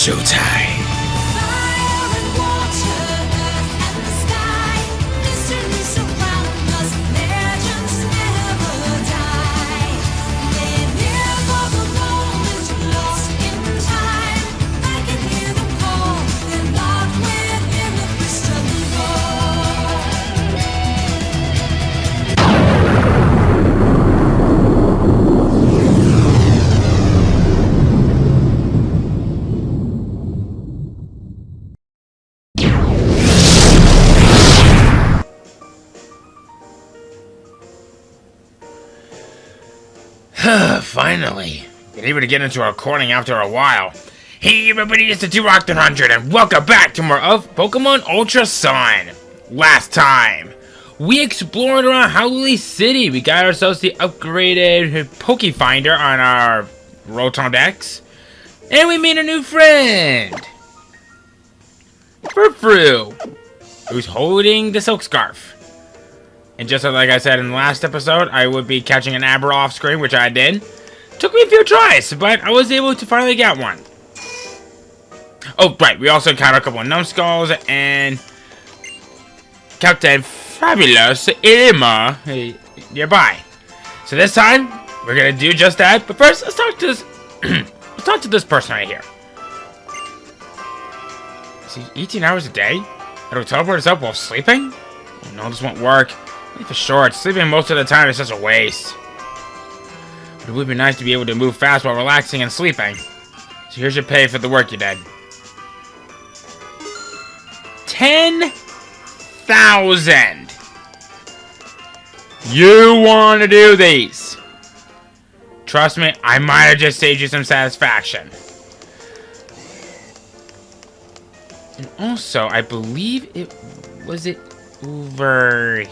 showtime. Finally, been able to get into a recording after a while. Hey everybody, it's the T-Rock100 and welcome back to more of Pokemon Ultra Sun. Last time, we explored around Howley City. We got ourselves the upgraded Poke Finder on our Rotom Dex. And we made a new friend. Furfru, who's holding the Silk Scarf. And just like I said in the last episode, I would be catching an Abra off screen, which I did. Took me a few tries, but I was able to finally get one. Oh, right, we also caught a couple of numbskulls and Captain Fabulous Ilima nearby. So this time, we're gonna do just that. But first, let's talk to this. Let's talk to this person right here. Is he 18 hours a day? How do we teleport us up while sleeping? Oh, no, this won't work. For sure, sleeping most of the time is just a waste. But it would be nice to be able to move fast while relaxing and sleeping. So here's your pay for the work you did. 10,000. You want to do these? Trust me, I might have just saved you some satisfaction. And also, I believe it was over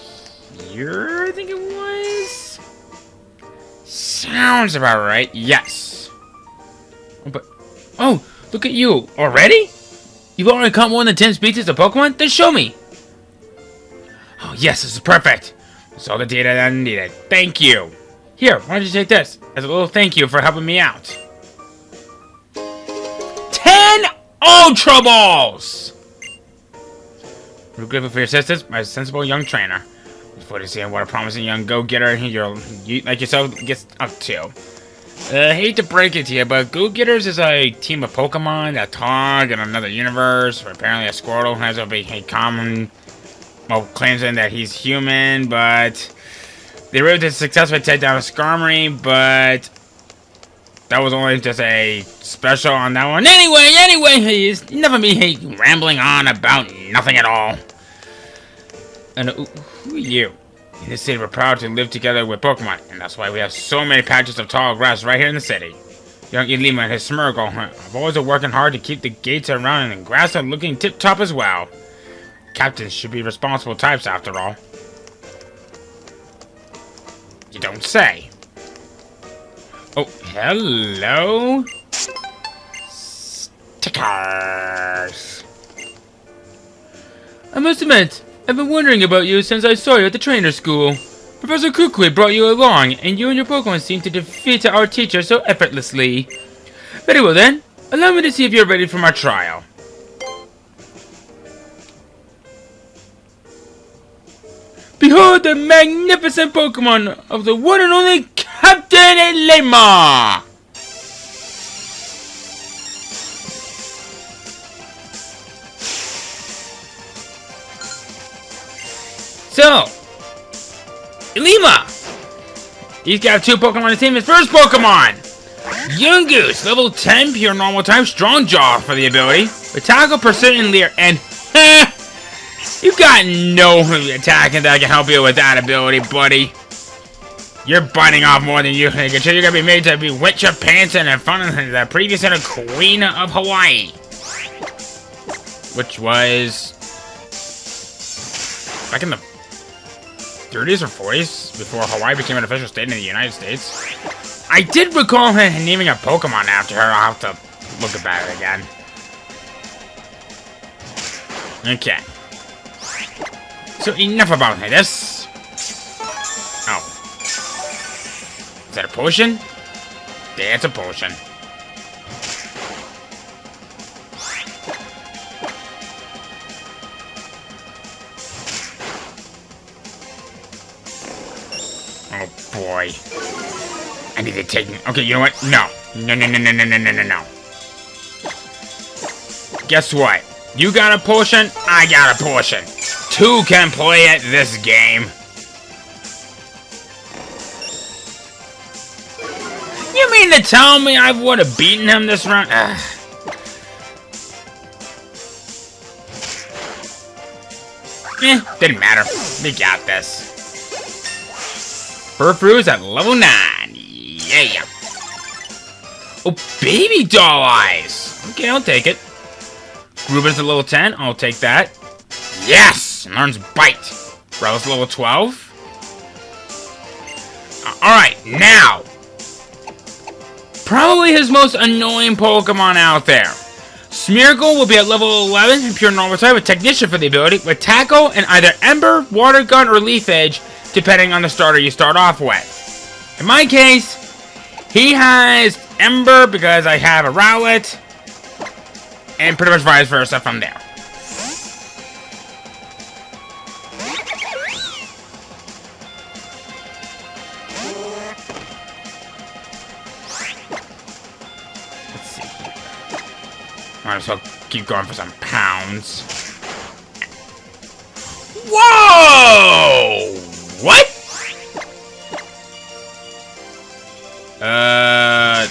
here, I think it was? Sounds about right, yes. Oh, look at you. Already? You've already caught more than 10 species of Pokemon? Then show me. Oh, yes, this is perfect. That's all the data that I needed. Thank you. Here, why don't you take this as a little thank you for helping me out. 10 Ultra Balls! We're grateful for your assistance, my sensible young trainer. Before to see what a promising young go-getter like yourself gets up to. Hate to break it to you, but go-getters is a team of Pokemon that talk in another universe, where apparently a Squirtle has a common, claims that he's human, but they were able to successfully take down a Skarmory, but that was only just a special on that one. Anyway, enough of me rambling on about nothing at all. And who are you? In this city, we're proud to live together with Pokemon, and that's why we have so many patches of tall grass right here in the city. Young Ilima and his Smeargle have always been working hard to keep the gates around and the grass are looking tip-top as well. Captains should be responsible types after all. You don't say. Oh, hello? Stickers. I must admit, I've been wondering about you since I saw you at the trainer school. Professor Kukui brought you along, and you and your Pokemon seem to defeat our teacher so effortlessly. Very well then, allow me to see if you're ready for my trial. Behold the magnificent Pokemon of the one and only Captain Ilima! So, Ilima! He's got 2 Pokemon on his team. His first Pokemon! Yungoos, level 10, pure normal type, strong jaw for the ability. Attack, Pursuit, and Leer. And, you got no attacking that can help you with that ability, buddy. You're biting off more than you think. You're gonna be made to be wet your pants in front of the previous Queen of Hawaii. Which was back in the 30s or 40s, before Hawaii became an official state in the United States. I did recall naming a Pokemon after her. I'll have to look at it again. Okay. So enough about this. Oh. Is that a potion? Yeah, it's a potion. boy. I need to take... Okay, you know what? No. No. Guess what? You got a potion, I got a potion. Two can play at this game. You mean to tell me I would have beaten him this round? Didn't matter. We got this. Furfroo's at level 9. Yeah. Oh, baby doll eyes. Okay, I'll take it. Ruben's at level 10. I'll take that. Yes! And learns Bite. Growlithe's level 12. Alright, now. Probably his most annoying Pokemon out there. Smeargle will be at level 11 in pure normal type with Technician for the ability, with Tackle and either Ember, Water Gun, or Leaf Edge, depending on the starter you start off with. In my case, he has Ember because I have a Rowlet, and pretty much vice versa from there. Let's see here. Might as well keep going for some pounds. Whoa! What? Huh.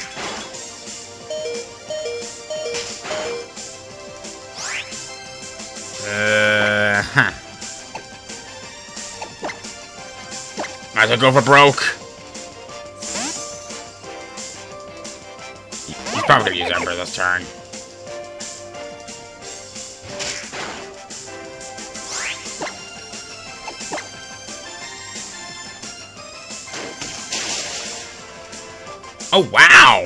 Might as well go for broke. He's probably gonna use Ember this turn. Oh, wow!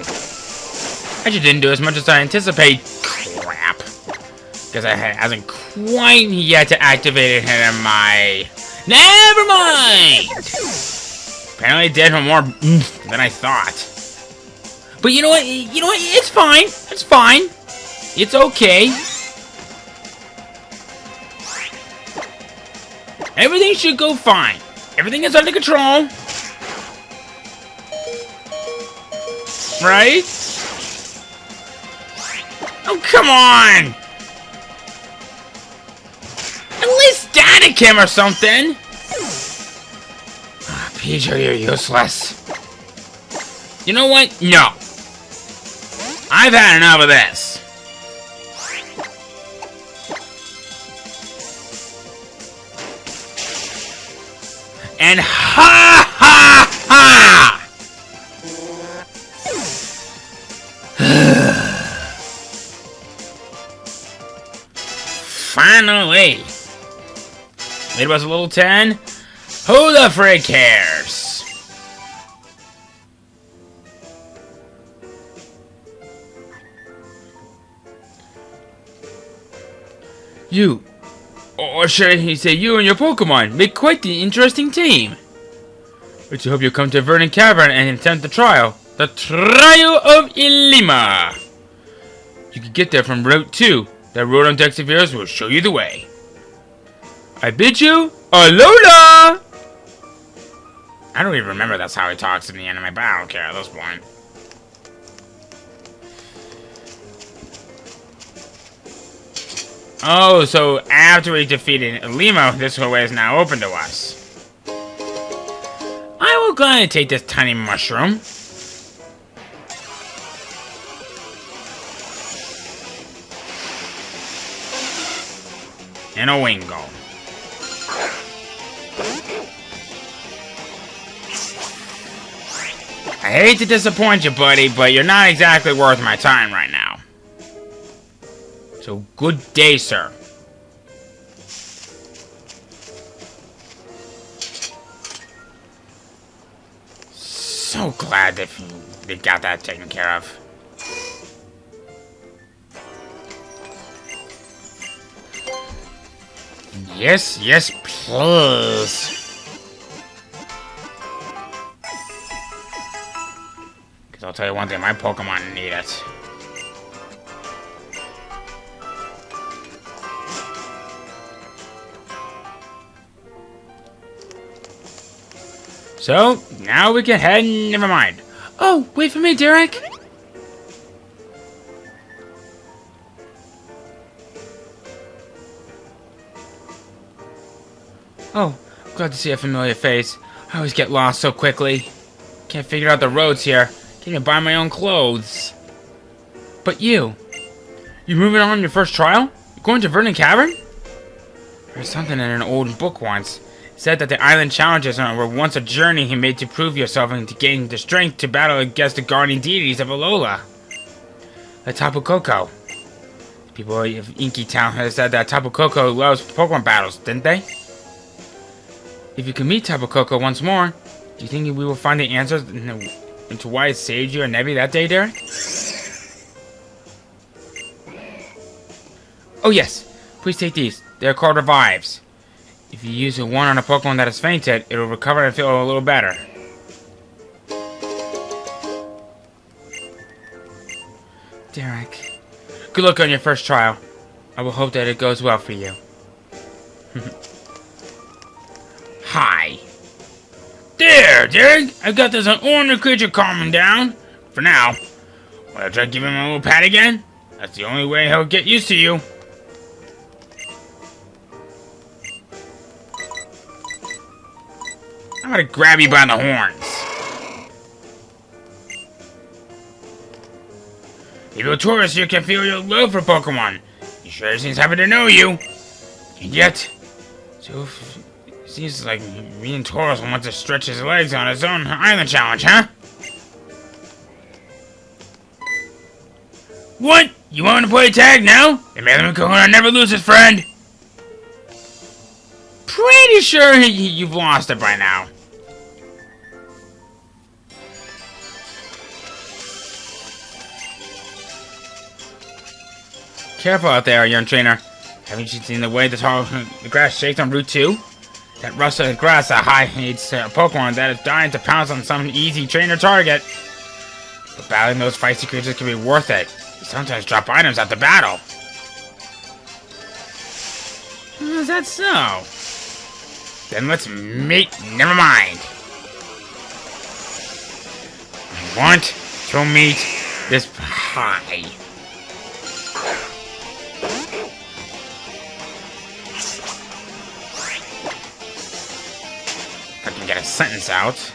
Actually didn't do as much as I anticipated. Crap. Because I hasn't quite yet to activate it in my... Never mind! Apparently it did more than I thought. But you know what? It's fine. It's fine. It's okay. Everything should go fine. Everything is under control. Right? Oh, come on! At least static him or something! Pichu, you're useless. You know what? No. I've had enough of this. And ha ha ha! Finally! It was a little 10. Who the frick cares? You, or should I say you and your Pokemon, make quite the interesting team. But I hope you come to Vernon Cavern and attempt the trial. The Trial of Ilima. You can get there from Route 2. That road on Dex of yours will show you the way. I bid you, Alola! I don't even remember that's how he talks in the anime, but I don't care at this point. Oh, so after we defeated Ilima, this way is now open to us. I will gladly take this tiny mushroom. And a Wingo. I hate to disappoint you, buddy, but you're not exactly worth my time right now. So, good day, sir. So glad that they got that taken care of. Yes, yes, please. Because I'll tell you one thing, my Pokemon need it. So, now we can head and never mind. Oh, wait for me, Derek! Oh, glad to see a familiar face. I always get lost so quickly. Can't figure out the roads here. Can't even buy my own clothes. But you moving on your first trial? You going to Vernon Cavern? There's something in an old book once. It said that the island challenges were once a journey he made to prove yourself and to gain the strength to battle against the guardian deities of Alola. The Tapu Koko. People of Inky Town have said that Tapu Koko loves Pokemon battles, didn't they? If you can meet Tapu Koko once more, do you think we will find the answers into why it saved you and Nebby that day, Derek? Oh yes, please take these. They're called revives. If you use one on a Pokemon that has fainted, it will recover and feel a little better. Derek, good luck on your first trial. I will hope that it goes well for you. Hi. There, Derek! I got this ornery creature calming down. For now. Wanna try giving him a little pat again? That's the only way he'll get used to you. I'm gonna grab you by the horns. Even a tourist here can feel your love for Pokemon. He sure seems happy to know you. And yet, so seems like me and Taurus wants to stretch his legs on his own island challenge, huh? What? You want to play tag now? The man Coconut never loses, friend. Pretty sure you've lost it by now. Careful out there, young trainer. Haven't you seen the way the grass shakes on Route 2? That rustling grass hides a Pokemon that is dying to pounce on some easy trainer target. But battling those feisty creatures can be worth it. You sometimes drop items at the battle. Is that so? Then let's meet. Never mind. I want to meet this pie. I can get a sentence out.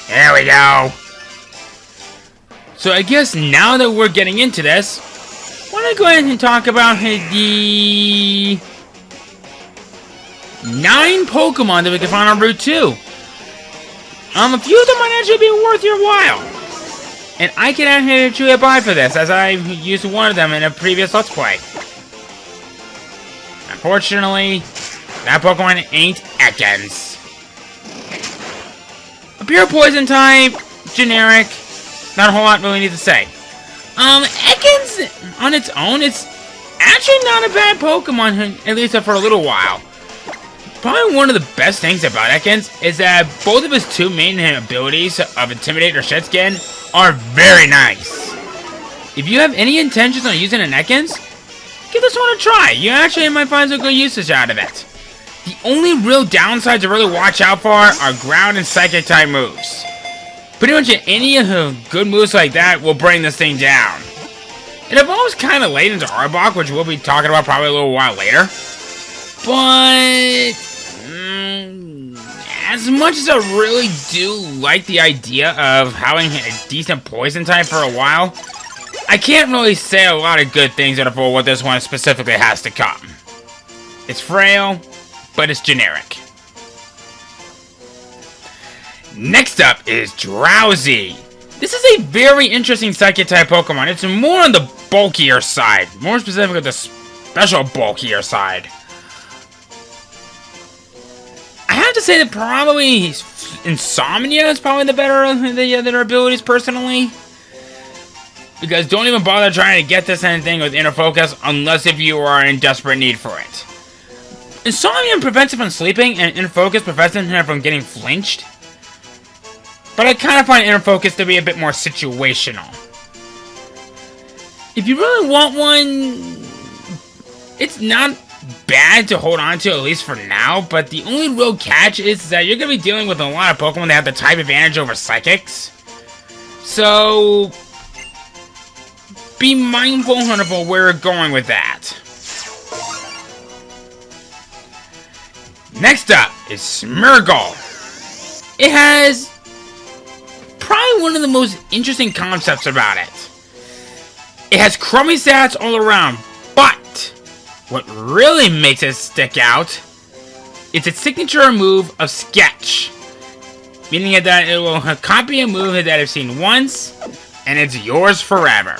There we go. So I guess now that we're getting into this, why don't I go ahead and talk about the 9 Pokemon that we can find on Route 2. A few of them might actually be worth your while. And I can actually buy for this, as I used one of them in a previous Let's Play. Unfortunately, that Pokemon ain't Ekans. A pure poison type, generic, not a whole lot really need to say. Ekans, on its own, it's actually not a bad Pokemon, at least for a little while. Probably one of the best things about Ekans is that both of his 2 main abilities of Intimidate or Shed Skin are very nice. If you have any intentions on using an Ekans, give this one a try. You actually might find some good usage out of it. The only real downsides to really watch out for are ground and psychic type moves. Pretty much any good moves like that will bring this thing down. It evolves kind of late into Arbok, which we'll be talking about probably a little while later. But as much as I really do like the idea of having a decent poison type for a while, I can't really say a lot of good things for what this one specifically has to come. It's frail, but it's generic. Next up is Drowsy. This is a very interesting Psychic type Pokemon. It's more on the bulkier side. More specifically, the special bulkier side. I have to say that probably Insomnia is probably the better of the other abilities personally. Because don't even bother trying to get this anything with Inner Focus unless if you are in desperate need for it. Insomnia prevents it from sleeping, and Inner Focus prevents him from getting flinched. But I kind of find Inner Focus to be a bit more situational. If you really want one, it's not bad to hold on to, at least for now, but the only real catch is that you're going to be dealing with a lot of Pokemon that have the type advantage over Psychics. So, be mindful of where we're going with that. Next up is Smeargle. It has probably one of the most interesting concepts about it. It has crummy stats all around, but what really makes it stick out is its signature move of Sketch. Meaning that it will copy a move that I've seen once, and it's yours forever.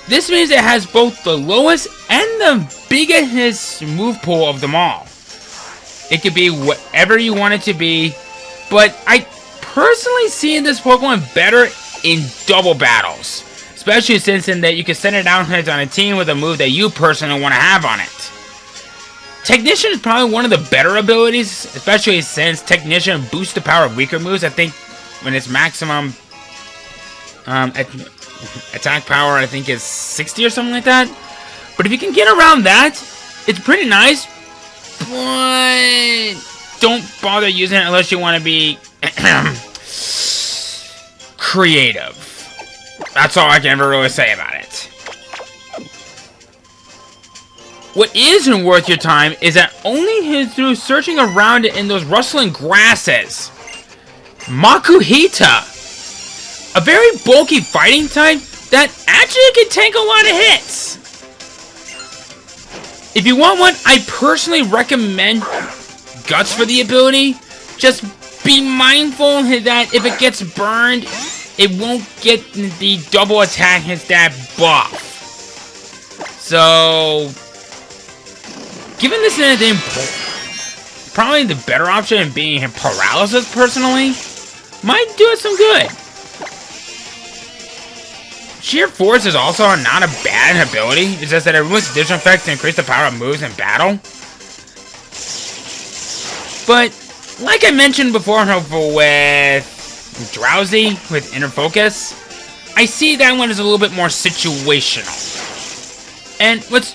This means it has both the lowest and the biggest move pool of them all. It could be whatever you want it to be, but I personally see this Pokemon better in double battles. Especially since in that you can send it out on a team with a move that you personally want to have on it. Technician is probably one of the better abilities, especially since Technician boosts the power of weaker moves. I think when its maximum attack power, I think, is 60 or something like that. But if you can get around that, it's pretty nice. But don't bother using it unless you want to be creative. That's all I can ever really say about it. What isn't worth your time is that only through searching around it in those rustling grasses. Makuhita, a very bulky fighting type that actually can take a lot of hits. If you want one, I personally recommend Guts for the ability. Just be mindful that if it gets burned, it won't get the double attack hits that buff. So, given this anything, probably the better option in being paralysis personally, might do it some good. Sheer Force is also not a bad ability. It's just that it removes additional effects to increase the power of moves in battle. But, like I mentioned before with Drowsy, with Inner Focus, I see that one as a little bit more situational. And what's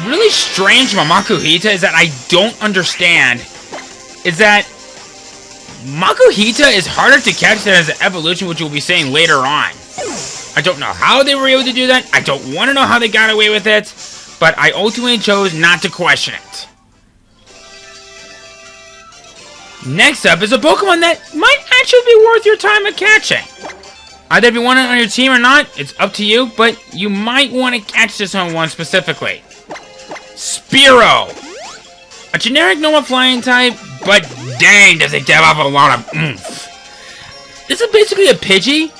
really strange about Makuhita is that I don't understand is that Makuhita is harder to catch than as an evolution, which we'll be saying later on. I don't know how they were able to do that. I don't want to know how they got away with it, but I ultimately chose not to question it. Next up is a Pokemon that might actually be worth your time of catching. Either if you want it on your team or not, it's up to you, but you might want to catch this one specifically. Spearow. A generic normal flying type, but dang does it give off a lot of oomph. This is basically a Pidgey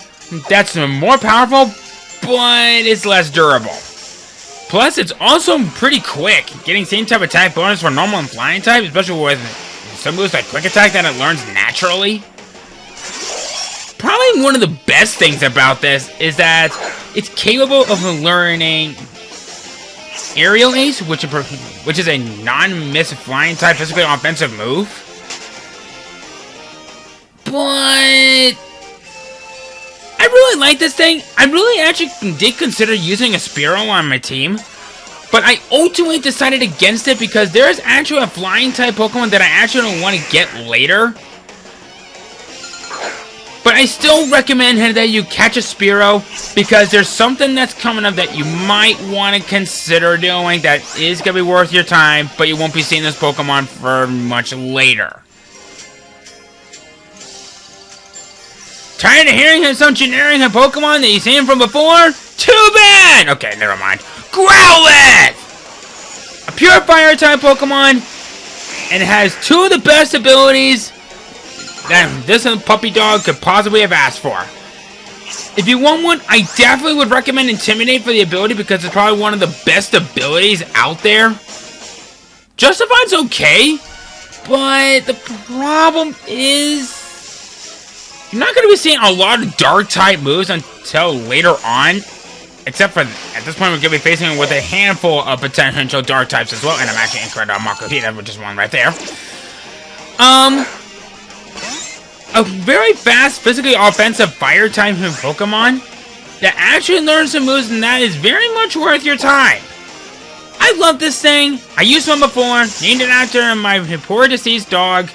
that's more powerful, but it's less durable. Plus, it's also pretty quick, getting same type of attack bonus for normal and flying type, especially with some moves like Quick Attack that it learns naturally. Probably one of the best things about this is that it's capable of learning Aerial Ace, which is a non-miss flying type physically offensive move. But I really like this thing. I really actually did consider using a Spearow on my team, but I ultimately decided against it because there is actually a flying type Pokemon that I actually don't want to get later. But I still recommend that you catch a Spearow because there's something that's coming up that you might want to consider doing that is going to be worth your time, but you won't be seeing this Pokemon for much later. Tired of hearing some generic Pokemon that you've seen from before? Too bad! Okay, never mind. Growlithe! A pure fire type Pokemon, and it has two of the best abilities that this puppy dog could possibly have asked for. If you want one, I definitely would recommend Intimidate for the ability because it's probably one of the best abilities out there. Justified's okay, but the problem is you're not going to be seeing a lot of dark type moves until later on. Except for, at this point, we're going to be facing with a handful of potential dark types as well. And I'm actually incorrect on Makuhita, which is one right there. A very fast, physically offensive fire type Pokemon that actually learns some moves, and that is very much worth your time. I love this thing. I used one before, named it after my poor deceased dog,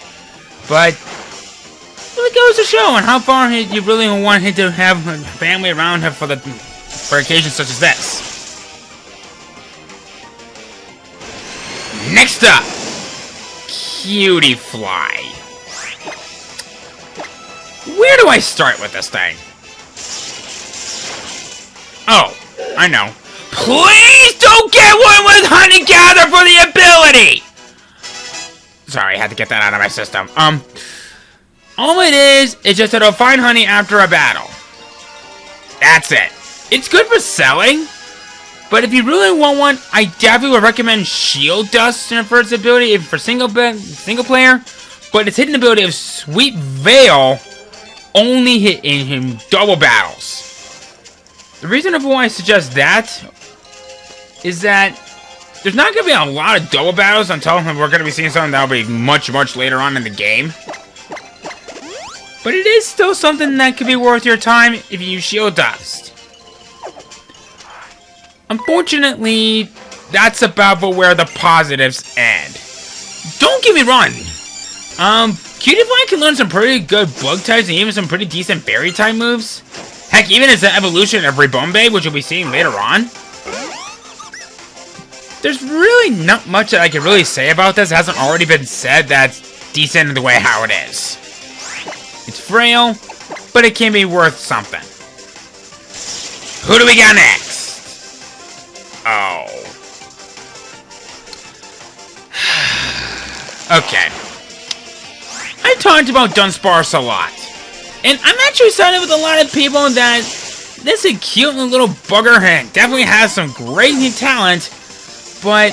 but it really goes to show on how far you really want him to have a family around him for occasions such as this. Next up, Cutie Fly. Where do I start with this thing? Oh, I know. Please don't get one with Honey Gather for the ability! Sorry, I had to get that out of my system. All it is just that it'll find honey after a battle. That's it. It's good for selling, but if you really want one, I definitely would recommend Shield Dust for its ability for single player, but its hidden ability of Sweet Veil only hit in double battles. The reason of why I suggest that is that there's not going to be a lot of double battles until we're going to be seeing something that'll be much later on in the game. But it is still something that could be worth your time if you use Shield Dust. Unfortunately, that's about where the positives end. Don't get me wrong. Cutie Fly can learn some pretty good bug types and even some pretty decent berry type moves. Heck, even as an evolution of Ribombe, which you'll be seeing later on. There's really not much that I can really say about this. It hasn't already been said that's decent in the way how it is. It's frail, but it can be worth something. Who do we got next? Oh. Okay. I talked about Dunsparce a lot. And I'm actually siding with a lot of people that this is a cute little bugger and definitely has some great new talent, but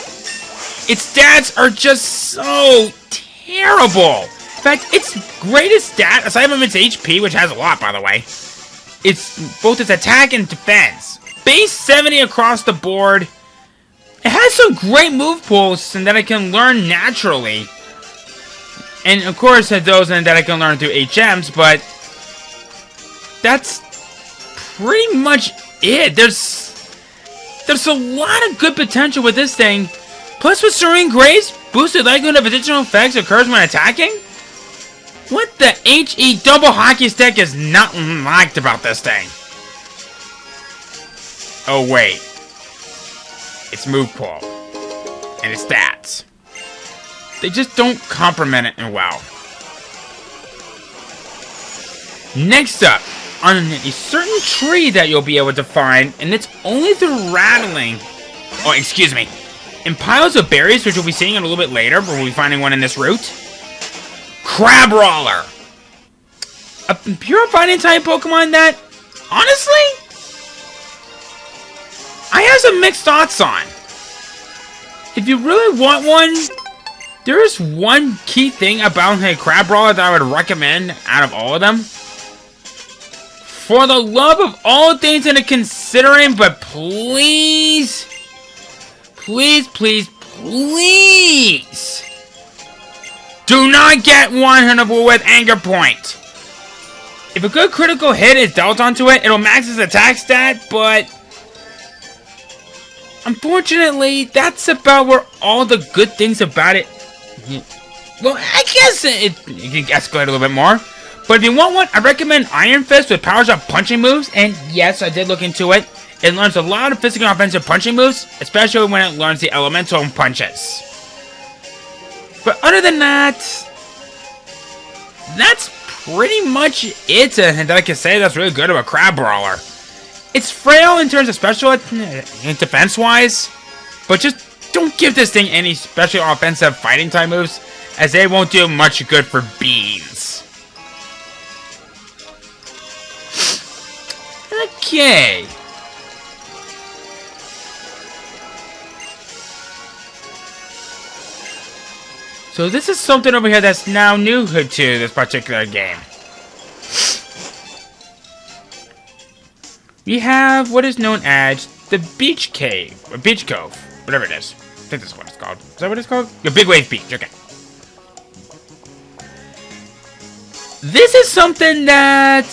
its stats are just so terrible. In fact, its greatest stat, aside from its HP, which has a lot, by the way, it's both its attack and defense. Base 70 across the board. It has some great move pools and that I can learn naturally. And of course, those that I can learn through HMs, but that's pretty much it. There's a lot of good potential with this thing. Plus with Serene Grace, boosted likelihood of additional effects occurs when attacking. What the HE double hockey stick is not liked about this thing? Oh wait. Its move pool. And its stats. They just don't complement it well. Next up, on a certain tree that you'll be able to find, and it's only through rattling, in piles of berries, which we'll be seeing a little bit later, but we'll be finding one in this route. Crabrawler. A pure fighting type Pokemon that, honestly, I have some mixed thoughts on. If you really want one, there is one key thing about a Crabrawler that I would recommend out of all of them. For the love of all things that are considering, but please, do not get one with Anger Point. If a good critical hit is dealt onto it, it'll max its attack stat, but unfortunately, that's about where all the good things about it. Well, I guess it can escalate a little bit more. But if you want one, I recommend Iron Fist with powers up punching moves. And yes, I did look into it. It learns a lot of physical and offensive punching moves, especially when it learns the elemental punches. But other than that, that's pretty much it that I can say that's really good about Crabrawler. It's frail in terms of special and defense-wise, but just don't give this thing any special offensive fighting type moves, as they won't do much good for beans. Okay. So this is something over here that's now new to this particular game. We have what is known as the Beach Cave, or Beach Cove, whatever it is. I think that's what it's called. Is that what it's called? The Big Wave Beach, okay. This is something that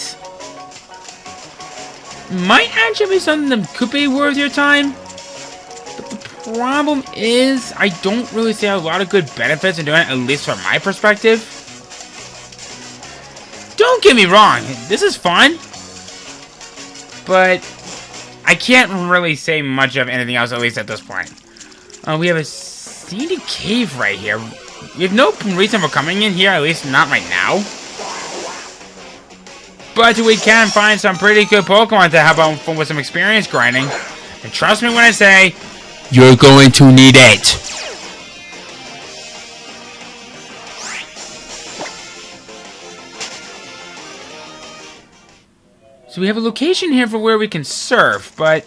might actually be something that could be worth your time. But the problem is, I don't really see a lot of good benefits in doing it, at least from my perspective. Don't get me wrong, this is fun. But I can't really say much of anything else, at least at this point. We have a seedy cave right here. We have no reason for coming in here, at least not right now. But we can find some pretty good Pokemon to help out with some experience grinding. And trust me when I say, you're going to need it. So we have a location here for where we can surf, but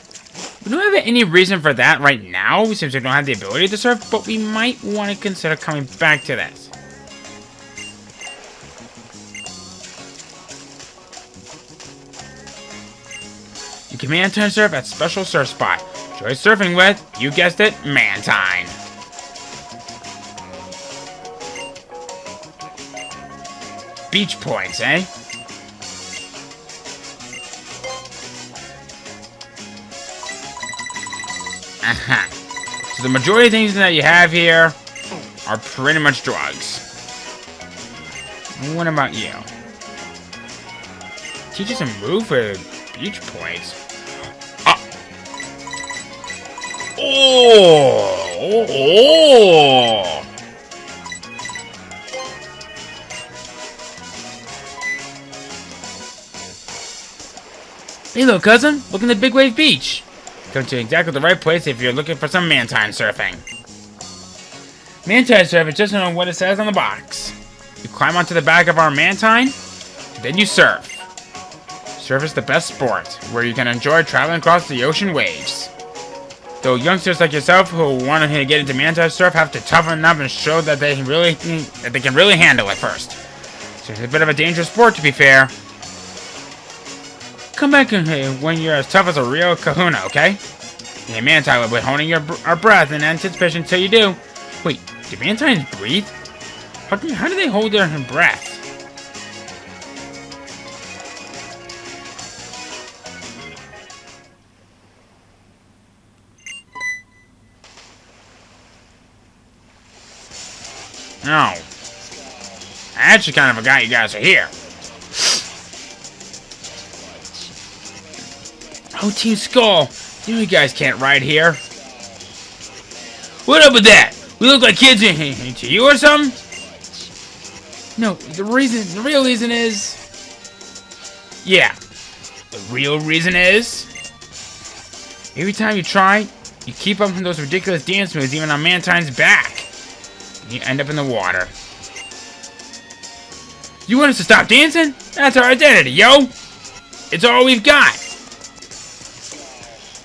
we don't have any reason for that right now, since we don't have the ability to surf, but we might want to consider coming back to this. You can Mantine surf at special surf spot. Enjoy surfing with, you guessed it, Mantine. Beach points, eh? So the majority of things that you have here are pretty much drugs. What about you? Teach us a move for beach points. Oh! Hey, little cousin, look in the Big Wave Beach. Come to exactly the right place if you're looking for some Mantine surfing. Mantine surf is just on what it says on the box. You climb onto the back of our Mantine, then you surf. Surf is the best sport, where you can enjoy traveling across the ocean waves. Though youngsters like yourself who want to get into Mantine surf have to toughen up and show that they can really handle it first. So it's a bit of a dangerous sport, to be fair. Come back when you're as tough as a real kahuna, okay? Yeah, Mantine will be holding our breath in anticipation until you do. Wait, do Mantines breathe? How do they hold their breath? No. I actually kind of forgot you guys are here. Oh, Team Skull, you guys can't ride here. What up with that? We look like kids to you or something? No, the real reason is... Yeah, the real reason is... Every time you try, you keep up with those ridiculous dance moves even on Mantine's back. You end up in the water. You want us to stop dancing? That's our identity, yo! It's all we've got!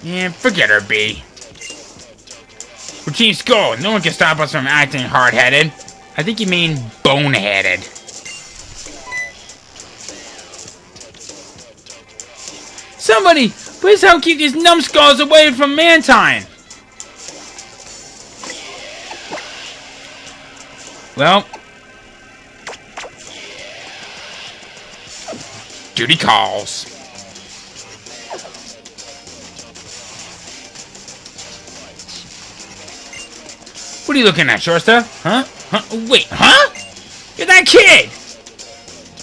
Yeah, forget her, B. We're Team Skull. No one can stop us from acting hard-headed. I think you mean boneheaded. Somebody, please help keep these numbskulls away from Mantine! Well, duty calls. What are you looking at, shortstop? Huh? Wait, huh? You're that kid!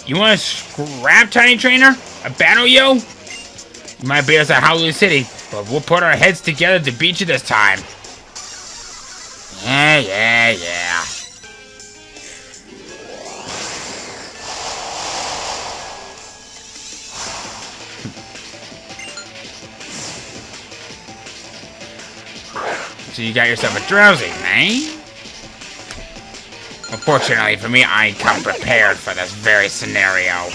You want to scrap, Tiny Trainer? A battle, yo? You might beat us at Howley City, but we'll put our heads together to beat you this time. Yeah. So you got yourself a drowsy, eh? Unfortunately for me, I ain't come prepared for this very scenario.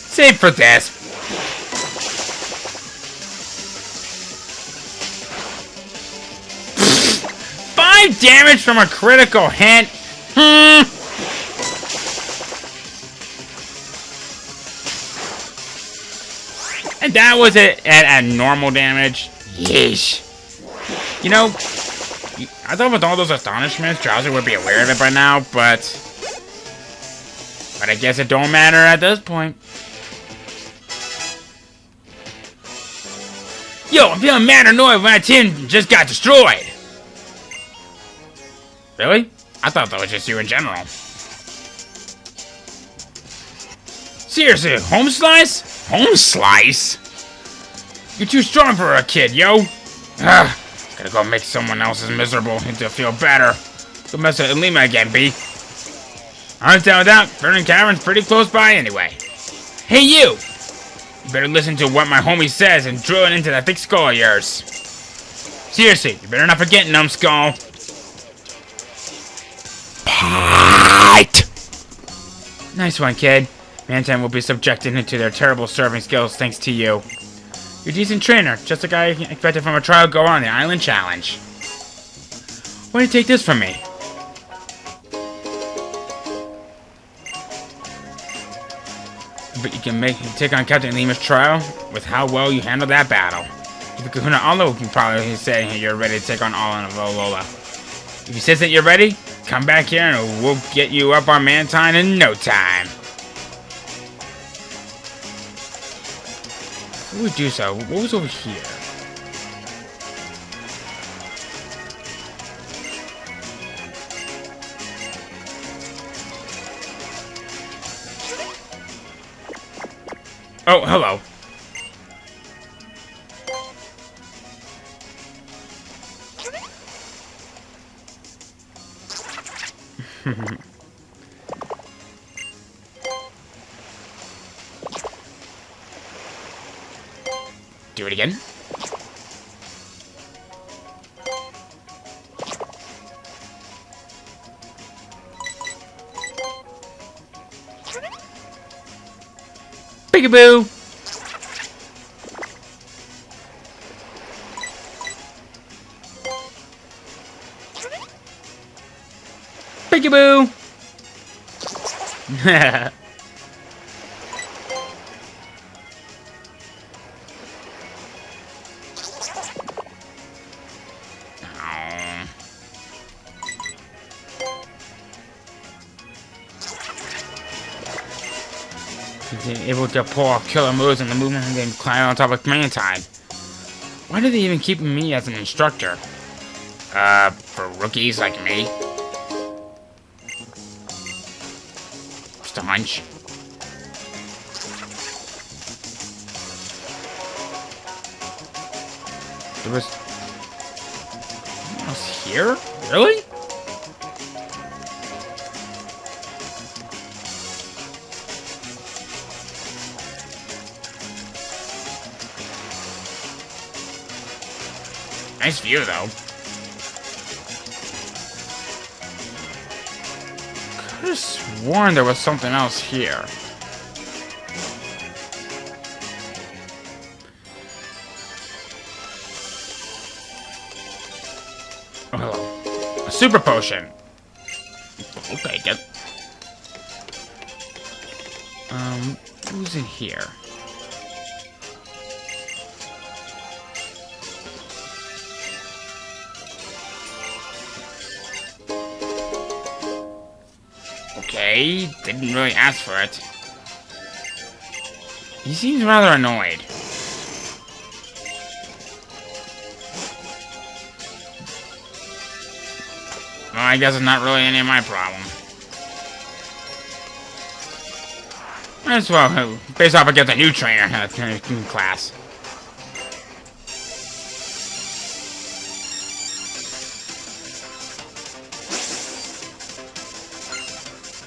Save for this. 5 damage from a critical hit? And that was it at normal damage? Yeesh. You know, I thought with all those astonishments, Drowsy would be aware of it by now, but I guess it don't matter at this point. Yo, I'm feeling mad annoyed when my team just got destroyed. Really? I thought that was just you in general. Seriously, home slice? Home slice? You're too strong for a kid, yo. Gotta go make someone else's miserable to feel better. Go mess with Ilima again, B. I'm down with that. Vernon Cavern's pretty close by anyway. Hey, you! You better listen to what my homie says and drill it into that thick skull of yours. Seriously, you better not forget, numbskull. Fight! Nice one, kid. Mantine will be subjected to their terrible serving skills thanks to you. You're a decent trainer, just like I expected from a trial goer on the Island Challenge. Why do you take this from me? But you can take on Captain Ilima's trial with how well you handled that battle. If Kahuna Olo can probably say you're ready to take on All of Lola. If he says that you're ready, come back here and we'll get you up on Mantine in no time. What would we do so? What was over here? Oh, hello. Do it again. Peekaboo! Peekaboo! Able to pull off killer moves in the movement and then climb on top of Mantine. Why do they even keep me as an instructor? For rookies like me? Just a hunch. There was... someone else here? Really? Nice view, though. Could have sworn there was something else here. Oh, hello. A super potion. We'll take it. Who's in here? Okay, didn't really ask for it. He seems rather annoyed. Well, I guess it's not really any of my problem. Might as well face off against a new trainer in class.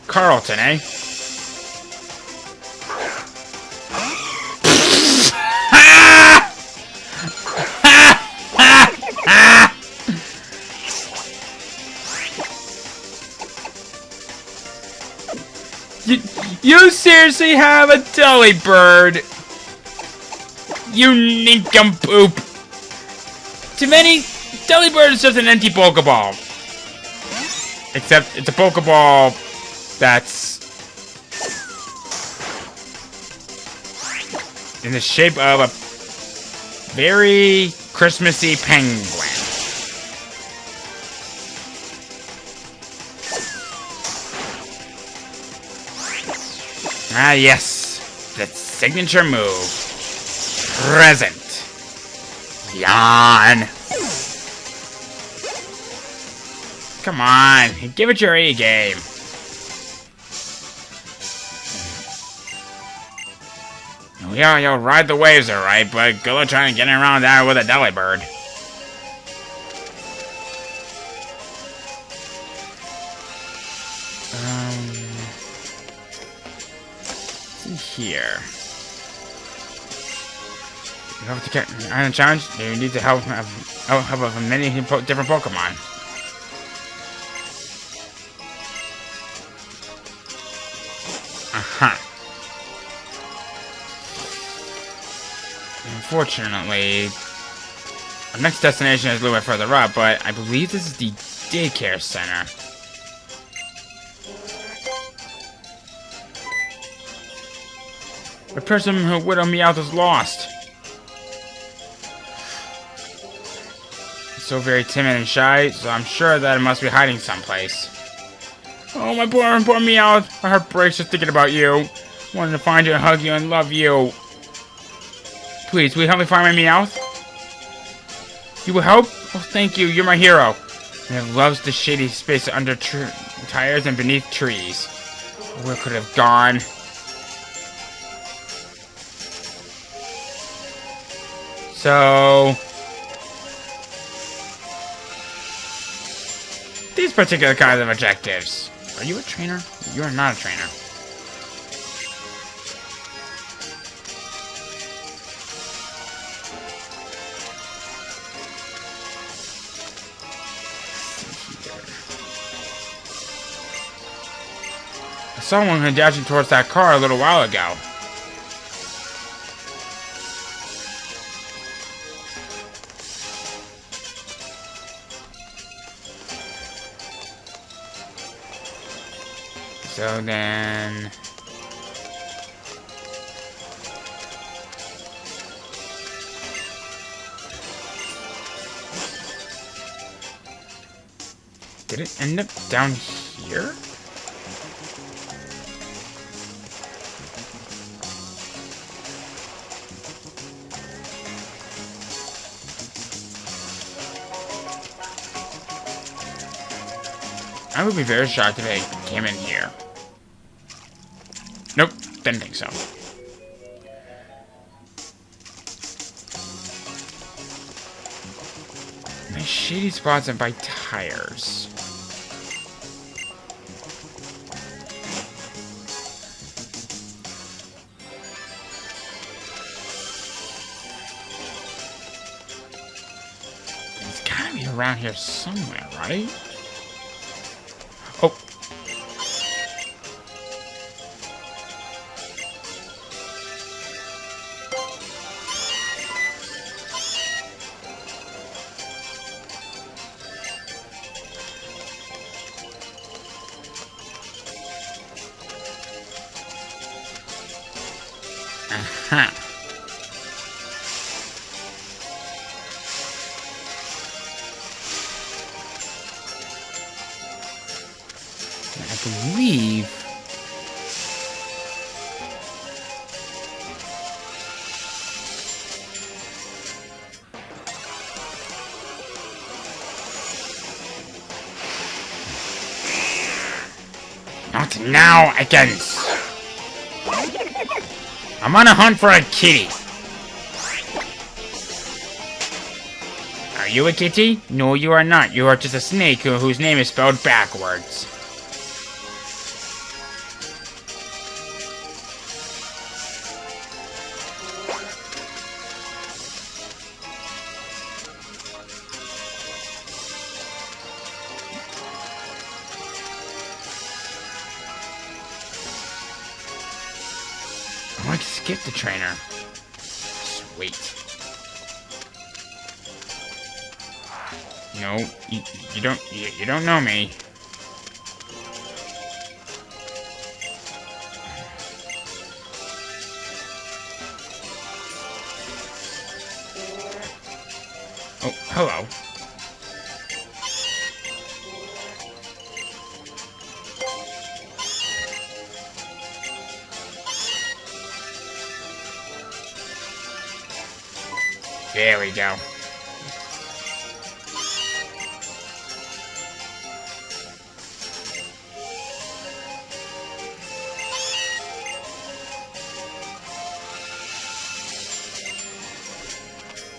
Carlton, eh? You seriously have a Delibird? You nincompoop. To many, Delibird is just an empty Pokeball. Except it's a Pokeball that's in the shape of a very Christmassy penguin. Ah, yes. The signature move. Present. Yawn. Come on, give it your A game. Yeah, you'll ride the waves, alright, but good luck trying to get around that with a delibird. Here. You have to get an challenge. You need to help of many different Pokemon. Unfortunately, our next destination is a little bit further up, but I believe this is the daycare center. The person who widowed me out is lost. He's so very timid and shy, so I'm sure that it must be hiding someplace. Oh, my poor Meowth. My heart breaks just thinking about you. Wanted to find you and hug you and love you. Please, will you help me find my Meowth? You will help? Oh, thank you. You're my hero. And it loves the shady space under tires and beneath trees. Where could it have gone? So, these particular kinds of objectives. Are you a trainer? You are not a trainer. I saw one dashing towards that car a little while ago. So then... did it end up down here? I would be very shocked if it came in here. Nope, didn't think so. Nice shady spots and by tires. It's gotta be around here somewhere, right? Oh. Aha. I believe not now, Ekans. I'm on a hunt for a kitty. Are you a kitty? No, you are not. You are just a snake whose name is spelled backwards. I can skip the trainer. Sweet. No, you don't know me. Oh, hello. There we go.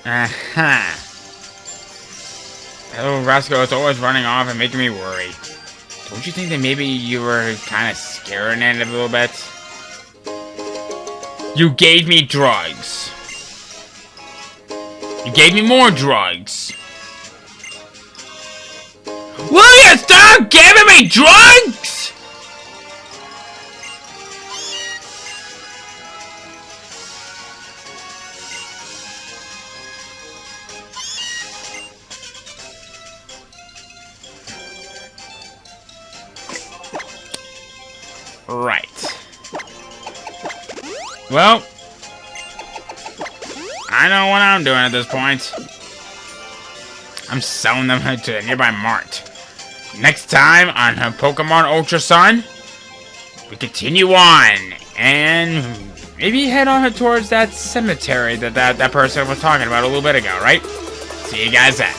That little rascal is always running off and making me worry. Don't you think that maybe you were kind of scaring it a little bit? You gave me drugs. You gave me more drugs. Will you stop giving me drugs? Right. Well, I know what I'm doing at this point. I'm selling them to a nearby mart. Next time on Pokemon Ultra Sun, we continue on and maybe head on towards that cemetery that person was talking about a little bit ago, right? See you guys then.